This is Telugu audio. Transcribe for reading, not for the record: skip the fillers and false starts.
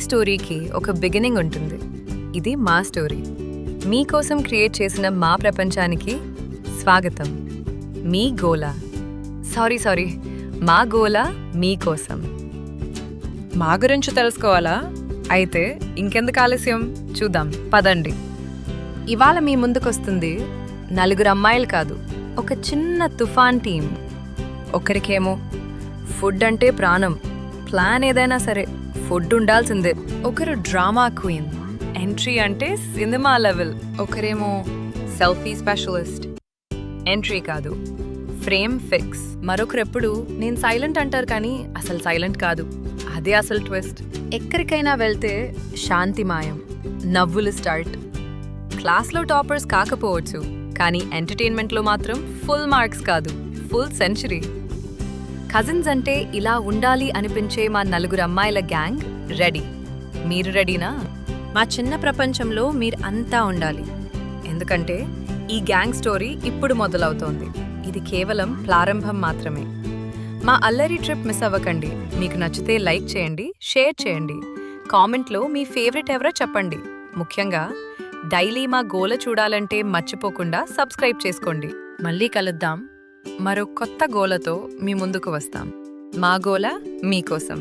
స్టోరీకి ఒక బిగినింగ్ ఉంటుంది. ఇది మా స్టోరీ. మీకోసం క్రియేట్ చేసిన మా ప్రపంచానికి స్వాగతం. మీ గోలా సారీ మా గోలా మీకోసం. మా గురించి తెలుసుకోవాలా? అయితే ఇంకెందుకు ఆలస్యం, చూద్దాం పదండి. ఇవాళ మీ ముందుకొస్తుంది నలుగురు అమ్మాయిలు కాదు, ఒక చిన్న తుఫాన్ టీం. ఒకరికేమో ఫుడ్ అంటే ప్రాణం, ప్లాన్ ఏదైనా సరే ఫుడ్ ఉండాల్సిందే. ఒకరు డ్రామా క్వీన్, ఎంట్రీ అంటే సినిమా లెవెల్. ఒకరేమో సెల్ఫీ స్పెషలిస్ట్, ఎంట్రీ కాదు ఫ్రేమ్ ఫిక్స్. మరొకరెప్పుడు నేను సైలెంట్ అంటారు కానీ అసలు సైలెంట్ కాదు, అదే అసలు ట్విస్ట్. ఎక్కడికైనా వెళ్తే శాంతిమాయం, నవ్వులు స్టార్ట్. క్లాస్లో టాపర్స్ కాకపోవచ్చు కానీ ఎంటర్టైన్మెంట్లో మాత్రం ఫుల్ మార్క్స్ కాదు, ఫుల్ సెంచరీ. కజిన్స్ అంటే ఇలా ఉండాలి అనిపించే మా నలుగురు అమ్మాయిల గ్యాంగ్ రెడీ. మీరు రెడీనా? మా చిన్న ప్రపంచంలో మీరు అంతా ఉండాలి, ఎందుకంటే ఈ గ్యాంగ్ స్టోరీ ఇప్పుడు మొదలవుతోంది. ఇది కేవలం ప్రారంభం మాత్రమే. మా అల్లరి ట్రిప్ మిస్ అవ్వకండి. మీకు నచ్చితే లైక్ చేయండి, షేర్ చేయండి, కామెంట్లో మీ ఫేవరెట్ ఎవరో చెప్పండి. ముఖ్యంగా డైలీ మా గోల చూడాలంటే మర్చిపోకుండా సబ్స్క్రైబ్ చేసుకోండి. మళ్ళీ కలుద్దాం, మరో కొత్త గోలతో మీ ముందుకు వస్తాం. మా గోల మీకోసం.